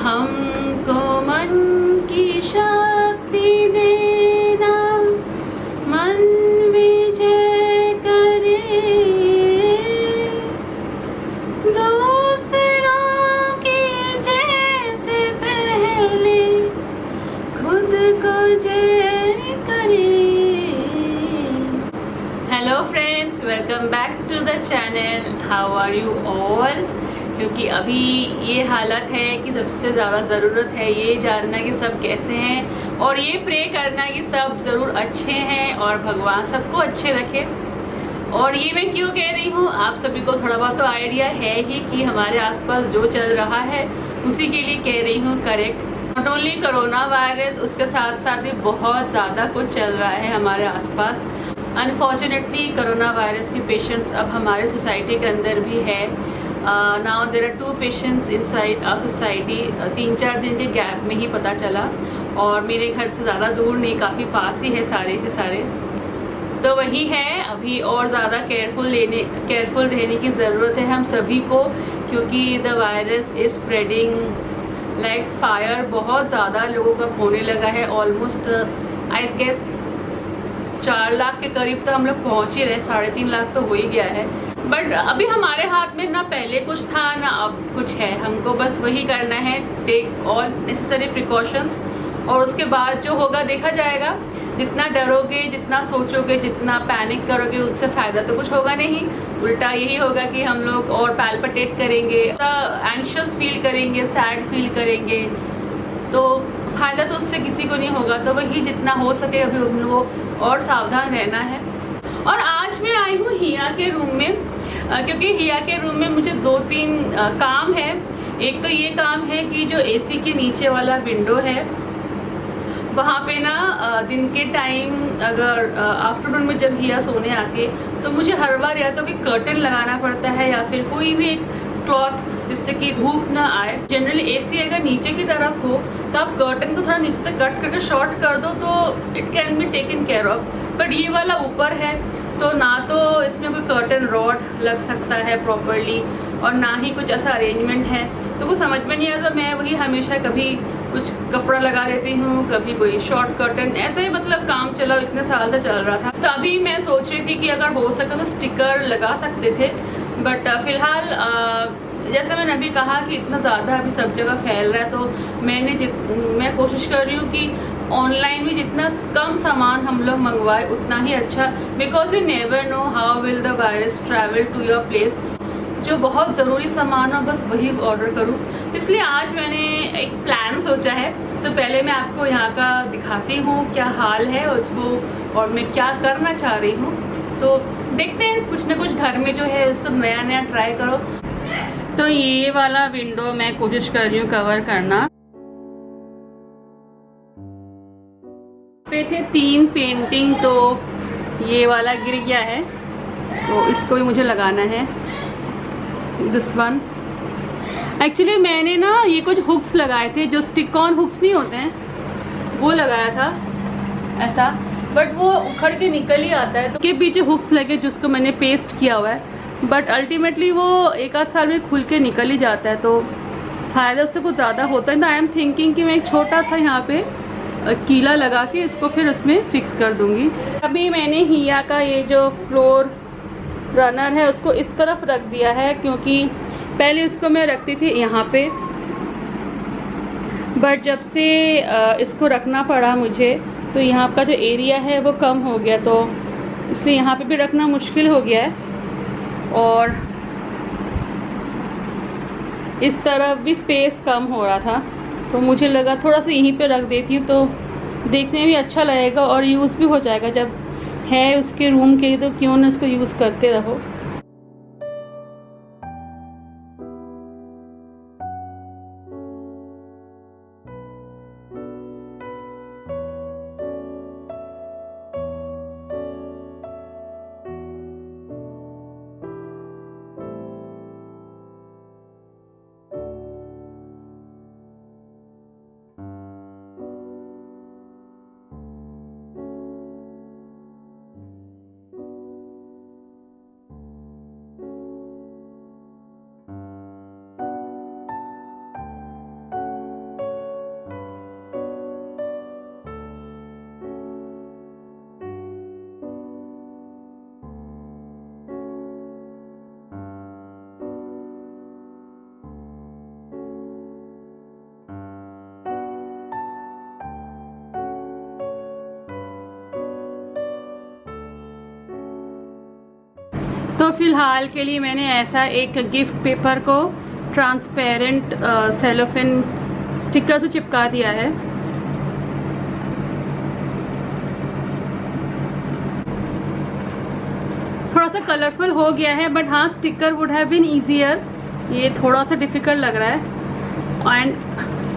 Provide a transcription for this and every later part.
हमको मन की शक्ति देना, मन विजय करे, दूसरों की जैसे पहले खुद को जय करे। Hello friends, welcome back to the channel. How are you all? क्योंकि अभी ये हालत है कि सबसे ज़्यादा ज़रूरत है ये जानना कि सब कैसे हैं और ये प्रे करना कि सब ज़रूर अच्छे हैं और भगवान सबको अच्छे रखे। और ये मैं क्यों कह रही हूँ, आप सभी को थोड़ा बहुत तो आइडिया है ही कि हमारे आसपास जो चल रहा है उसी के लिए कह रही हूँ, correct. Not only corona virus, उसके साथ साथ भी बहुत ज़्यादा कुछ चल रहा है हमारे आसपास। अनफॉर्चुनेटली कोरोना वायरस के पेशेंट्स अब हमारे सोसाइटी के अंदर भी है। Now there are 2 patients inside our society. 3-4 दिन के गैप में ही पता चला और मेरे घर से ज़्यादा दूर नहीं, काफ़ी पास ही है सारे के सारे। तो वही है, अभी और ज़्यादा केयरफुल रहने की ज़रूरत है हम सभी को, क्योंकि the virus is spreading like fire. बहुत ज़्यादा लोगों का होने लगा है। ऑलमोस्ट आई गेस 4 लाख के करीब तो हम लोग पहुँच ही रहे, 3.5 लाख तो हो ही गया है। बट अभी हमारे हाथ में ना पहले कुछ था ना अब कुछ है। हमको बस वही करना है, टेक ऑल नेसेसरी प्रिकॉशंस, और उसके बाद जो होगा देखा जाएगा। जितना डरोगे, जितना सोचोगे, जितना पैनिक करोगे, उससे फ़ायदा तो कुछ होगा नहीं। उल्टा यही होगा कि हम लोग और पैल्पिटेट करेंगे, एंशियस फील करेंगे, सैड फील करेंगे, तो फ़ायदा तो उससे किसी को नहीं होगा। तो वही जितना हो सके अभी उन लोगों और सावधान रहना है। और आज मैं आई हूँ हिया के रूम में, क्योंकि हिया के रूम में मुझे 2-3 काम है। एक तो ये काम है कि जो एसी के नीचे वाला विंडो है वहाँ पे ना दिन के टाइम अगर आफ्टरनून में जब हिया सोने आती है तो मुझे हर बार या तो कि कर्टन लगाना पड़ता है या फिर कोई भी एक क्लॉथ जिससे कि धूप ना आए। जनरली एसी अगर नीचे की तरफ हो तो आप कर्टन को थोड़ा नीचे से कट करके शॉर्ट कर दो तो it can be taken care of. But ये वाला ऊपर है तो ना तो इसमें कोई कर्टन रॉड लग सकता है प्रॉपरली और ना ही कुछ ऐसा अरेंजमेंट है, तो कुछ समझ में नहीं आता। मैं वही हमेशा कभी कुछ कपड़ा लगा लेती हूँ, कभी कोई शॉर्ट कर्टन, ऐसे ही मतलब काम चला, इतने साल से चल रहा था। तो अभी मैं सोच रही थी कि अगर हो सके तो स्टिकर लगा सकते थे। बट फिलहाल जैसा मैंने अभी कहा कि इतना ज़्यादा अभी सब जगह फैल रहा है, तो मैं कोशिश कर रही हूँ कि ऑनलाइन में जितना कम सामान हम लोग मंगवाए उतना ही अच्छा, because you never know how will the virus travel to your place. जो बहुत ज़रूरी सामान हो बस वही ऑर्डर करूँ। तो इसलिए आज मैंने एक प्लान सोचा है। तो पहले मैं आपको यहाँ का दिखाती हूँ क्या हाल है उसको और मैं क्या करना चाह रही हूँ। तो देखते हैं, कुछ ना कुछ घर में जो है उसको नया नया ट्राई करो। तो ये वाला विंडो मैं कोशिश कर रही हूँ कवर करना। पे थे 3 पेंटिंग, तो ये वाला गिर गया है तो इसको भी मुझे लगाना है। दिस वन एक्चुअली मैंने ना ये कुछ हुक्स लगाए थे, जो स्टिक ऑन हुक्स नहीं होते हैं वो लगाया था ऐसा, बट वो उखड़ के निकल ही आता है। तो के पीछे हुक्स लगे जिसको मैंने पेस्ट किया हुआ है, बट अल्टीमेटली वो 1-8 साल में खुल के निकल ही जाता है, तो फ़ायदा उससे कुछ ज़्यादा होता है। तो आई एम थिंकिंग कि मैं एक छोटा सा यहाँ पे कीला लगा के इसको फिर उसमें फिक्स कर दूँगी। अभी मैंने हिया का ये जो फ्लोर रनर है उसको इस तरफ रख दिया है, क्योंकि पहले उसको मैं रखती थी यहाँ पे, बट जब से इसको रखना पड़ा मुझे तो यहाँ का जो एरिया है वो कम हो गया, तो इसलिए यहाँ पे भी रखना मुश्किल हो गया है और इस तरफ भी स्पेस कम हो रहा था। तो मुझे लगा थोड़ा सा यहीं पे रख देती हूँ तो देखने में भी अच्छा लगेगा और यूज़ भी हो जाएगा। जब है उसके रूम के तो क्यों ना इसको यूज़ करते रहो। फ़िलहाल के लिए मैंने ऐसा एक गिफ्ट पेपर को ट्रांसपेरेंट सेलोफेन स्टिकर से चिपका दिया है। थोड़ा सा कलरफुल हो गया है, बट हाँ sticker would have been easier. ये थोड़ा सा डिफ़िकल्ट लग रहा है। एंड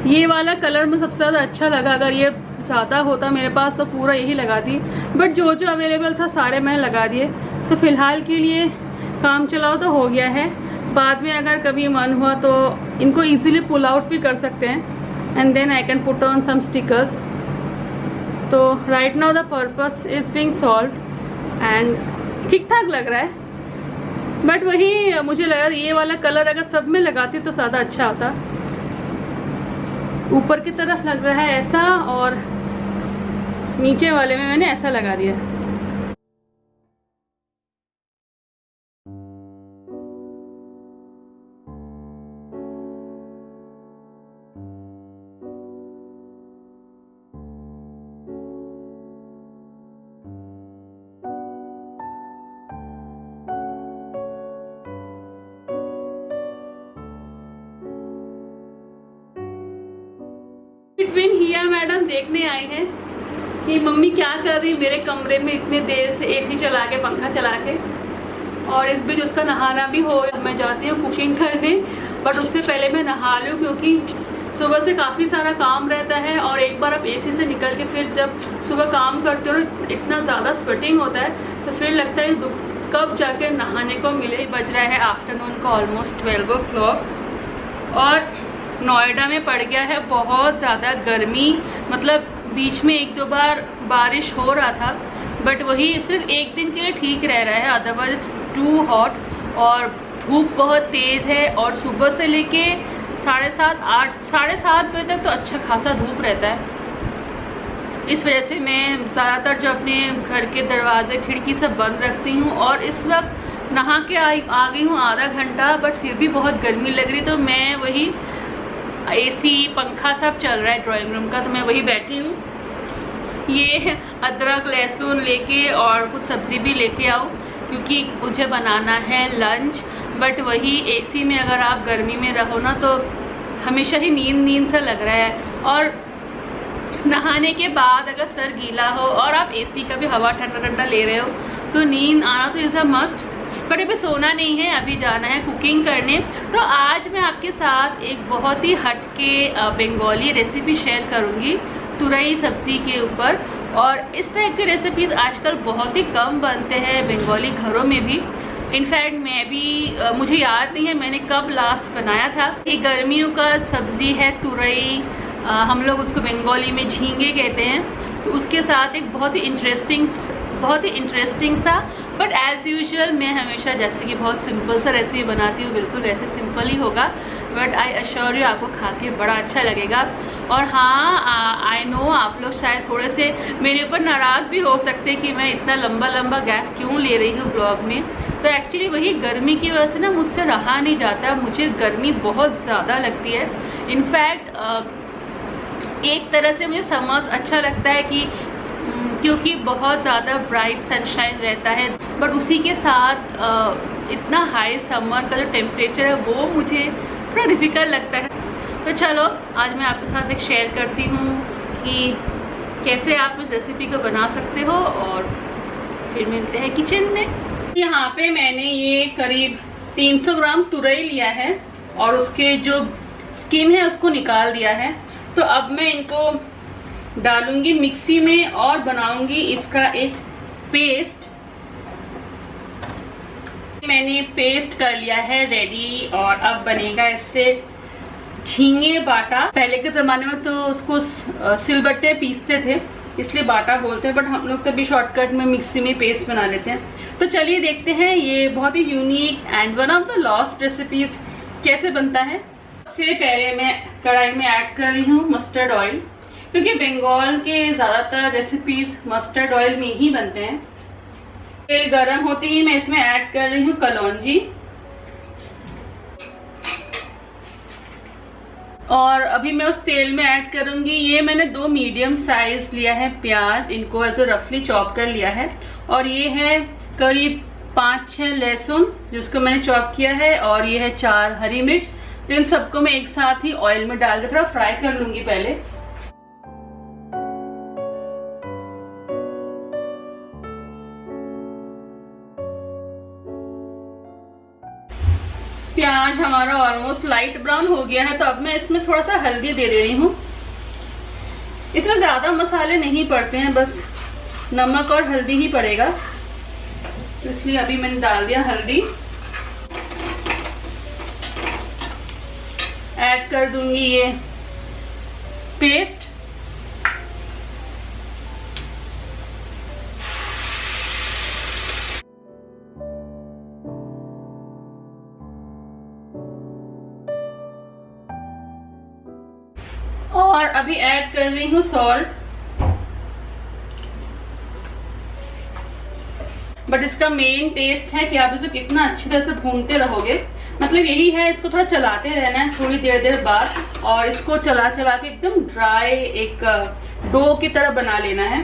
ये वाला कलर मुझे सबसे ज़्यादा अच्छा लगा। अगर ये ज़्यादा होता मेरे पास तो पूरा यही लगा दी, बट जो जो अवेलेबल था सारे मैंने लगा दिए। तो फ़िलहाल के लिए काम चलाओ तो हो गया है। बाद में अगर कभी मन हुआ तो इनको ईजिली पुल आउट भी कर सकते हैं, and then I can put on some stickers. तो right now the purpose is being solved and ठीक ठाक लग रहा है। बट वही मुझे लगा ये वाला कलर अगर सब में लगाती तो ज़्यादा अच्छा होता। ऊपर की तरफ लग रहा है ऐसा, और नीचे वाले में मैंने ऐसा लगा दिया। बिटवीन हिया मैडम देखने आई है कि मम्मी क्या कर रही मेरे कमरे में इतने देर से एसी चला के, पंखा चला के। और इस बीच उसका नहाना भी हो। मैं जाती हूँ कुकिंग करने, बट उससे पहले मैं नहा लूँ, क्योंकि सुबह से काफ़ी सारा काम रहता है। और एक बार आप एसी से निकल के फिर जब सुबह काम करते हो इतना ज़्यादा स्वेटिंग होता है, तो फिर लगता है कब जाके नहाने को मिले। बज रहा है आफ्टरनून का ऑलमोस्ट 12 o'clock, और नोएडा में पड़ गया है बहुत ज़्यादा गर्मी। मतलब बीच में 1-2 बार बारिश हो रहा था, बट वही सिर्फ एक दिन के लिए ठीक रह रहा है, अदरवाइज इट्स टू हॉट। और धूप बहुत तेज़ है, और सुबह से लेके 7:30 बजे तक तो अच्छा खासा धूप रहता है। इस वजह से मैं ज़्यादातर जो अपने घर के दरवाजे खिड़की सब बंद रखती हूँ। और इस वक्त नहा के आ गई हूँ आधा घंटा, बट फिर भी बहुत गर्मी लग रही। तो मैं वही एसी पंखा सब चल रहा है ड्राइंग रूम का, तो मैं वही बैठी हूँ। ये अदरक लहसुन लेके और कुछ सब्ज़ी भी लेके आओ, क्योंकि मुझे बनाना है लंच। बट वही एसी में अगर आप गर्मी में रहो ना, तो हमेशा ही नींद सा लग रहा है। और नहाने के बाद अगर सर गीला हो और आप एसी का भी हवा ठंडा ठंडा ले रहे हो, तो नींद आना तो इज़ अ मस्ट। बट अभी सोना नहीं है, अभी जाना है कुकिंग करने। तो आज मैं आपके साथ एक बहुत ही हटके बंगाली रेसिपी शेयर करूंगी तुरई सब्जी के ऊपर। और इस टाइप के रेसिपीज़ आजकल बहुत ही कम बनते हैं बंगाली घरों में भी। इनफैक्ट मैं भी मुझे याद नहीं है मैंने कब लास्ट बनाया था। ये गर्मियों का सब्ज़ी है तुरई, हम लोग उसको बंगाली में झींगे कहते हैं। तो उसके साथ एक बहुत ही इंटरेस्टिंग सा, बट एज़ यूजुअल मैं हमेशा जैसे कि बहुत सिंपल सा रेसिपी बनाती हूँ, बिल्कुल वैसे सिंपल ही होगा, बट आई अश्योर यू आपको खा के बड़ा अच्छा लगेगा। और हाँ, आई नो आप लोग शायद थोड़े से मेरे ऊपर नाराज़ भी हो सकते हैं कि मैं इतना लंबा गैप क्यों ले रही हूँ ब्लॉग में। तो एक्चुअली वही गर्मी की वजह से ना मुझसे रहा नहीं जाता, मुझे गर्मी बहुत ज़्यादा लगती है। इनफैक्ट एक तरह से मुझे समर्स अच्छा लगता है कि क्योंकि बहुत ज़्यादा ब्राइट सनशाइन रहता है, बट उसी के साथ इतना हाई समर का जो टेम्परेचर है वो मुझे थोड़ा डिफ़िकल्ट लगता है। तो चलो आज मैं आपके साथ एक शेयर करती हूँ कि कैसे आप इस रेसिपी को बना सकते हो, और फिर मिलते हैं किचन में। यहाँ पे मैंने ये करीब 300 ग्राम तुरई लिया है, और उसके जो स्किन है उसको निकाल दिया है। तो अब मैं इनको डालूंगी मिक्सी में और बनाऊंगी इसका एक पेस्ट। मैंने पेस्ट कर लिया है रेडी, और अब बनेगा इससे झींगे बाटा। पहले के ज़माने में तो उसको सिलबट्टे पीसते थे, इसलिए बाटा बोलते हैं, बट हम लोग कभी शॉर्टकट में मिक्सी में पेस्ट बना लेते हैं। तो चलिए देखते हैं ये बहुत ही unique and one of the lost recipes कैसे बनता है। सबसे पहले मैं कढ़ाई में ऐड कर रही हूँ मस्टर्ड ऑयल, क्योंकि बंगाल के ज़्यादातर रेसिपीज मस्टर्ड ऑयल में ही बनते हैं। तेल गरम होते ही मैं इसमें ऐड कर रही हूँ कलौंजी, और अभी मैं उस तेल में ऐड करूंगी, ये मैंने 2 मीडियम साइज लिया है प्याज, इनको ऐसे रफली चॉप कर लिया है। और ये है करीब 5-6 लहसुन जिसको मैंने चॉप किया है, और ये है 4 हरी मिर्च। तो इन सबको मैं एक साथ ही ऑयल में डाल के थोड़ा फ्राई कर लूंगी पहले। प्याज हमारा ऑलमोस्ट लाइट ब्राउन हो गया है, तो अब मैं इसमें थोड़ा सा हल्दी दे रही हूँ। इसमें ज्यादा मसाले नहीं पड़ते हैं, बस नमक और हल्दी ही पड़ेगा, तो इसलिए अभी मैंने डाल दिया हल्दी। ऐड कर दूंगी ये पेस्ट, और अभी ऐड कर रही हूँ सॉल्ट। बट इसका मेन टेस्ट है कि आप इसको कितना अच्छी तरह से भूनते रहोगे, मतलब यही है, इसको थोड़ा चलाते रहना है थोड़ी देर बाद, और इसको चला चला के एकदम ड्राई एक डो की तरह बना लेना है,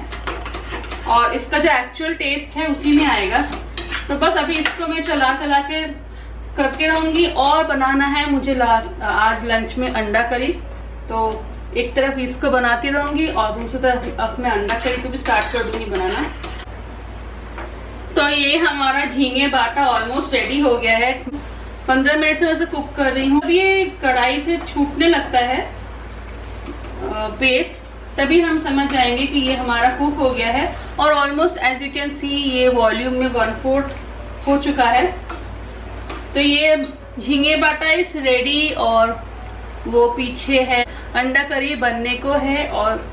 और इसका जो एक्चुअल टेस्ट है उसी में आएगा। तो बस अभी इसको मैं चला चला के करते रहूंगी। और बनाना है मुझे आज लंच में अंडा करी, तो एक तरफ इसको बनाती रहूंगी और दूसरी तरफ अब मैं अंडा करी को भी स्टार्ट कर दूंगी बनाना। तो ये हमारा झींगे बाटा ऑलमोस्ट रेडी हो गया है। 15 मिनट से वैसे कुक कर रही हूँ। अब ये कढ़ाई से छूटने लगता है पेस्ट, तभी हम समझ जाएंगे कि ये हमारा कुक हो गया है। और almost as you can see ये वॉल्यूम में 1/4 हो चुका है। तो ये झींगे बाटा इस रेडी, और वो पीछे है अंडा करी बनने को है, और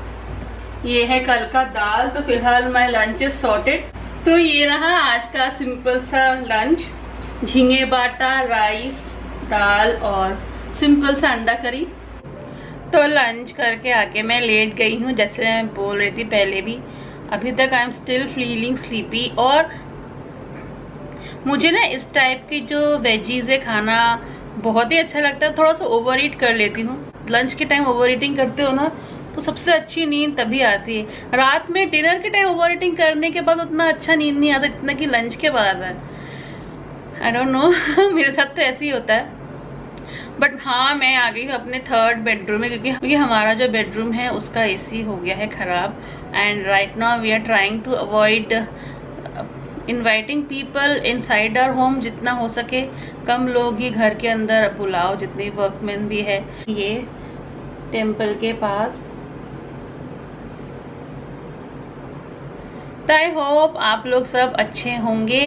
ये है कल का दाल। तो फिलहाल माय लंच इज सॉर्टेड। तो ये रहा आज का सिंपल सा लंच, झींगे बाटा, राइस, दाल और सिंपल सा अंडा करी। तो लंच करके आके मैं लेट गई हूँ, जैसे मैं बोल रही थी पहले भी। अभी तक I am still feeling sleepy, और मुझे ना इस टाइप की जो वेजीज है खाना बहुत ही अच्छा लगता है। थोड़ा सा ओवर ईट कर लेती हूँ। लंच के टाइम ओवर ईटिंग करते हो ना, तो सबसे अच्छी नींद तभी आती है। रात में डिनर के टाइम ओवर ईटिंग करने के बाद उतना अच्छा नींद नहीं आता जितना कि लंच के बाद है। आई डोंट नो मेरे साथ तो ऐसे ही होता है। बट हाँ, मैं आ गई हूँ अपने 3rd बेडरूम में, क्योंकि हमारा जो बेडरूम है उसका एसी हो गया है खराब। And right now we are trying to avoid inviting people inside our home. जितना हो सके कम लोग ही घर के अंदर बुलाओ, जितने वर्कमैन भी है। ये टेम्पल के पास। तो आई होप आप लोग सब अच्छे होंगे।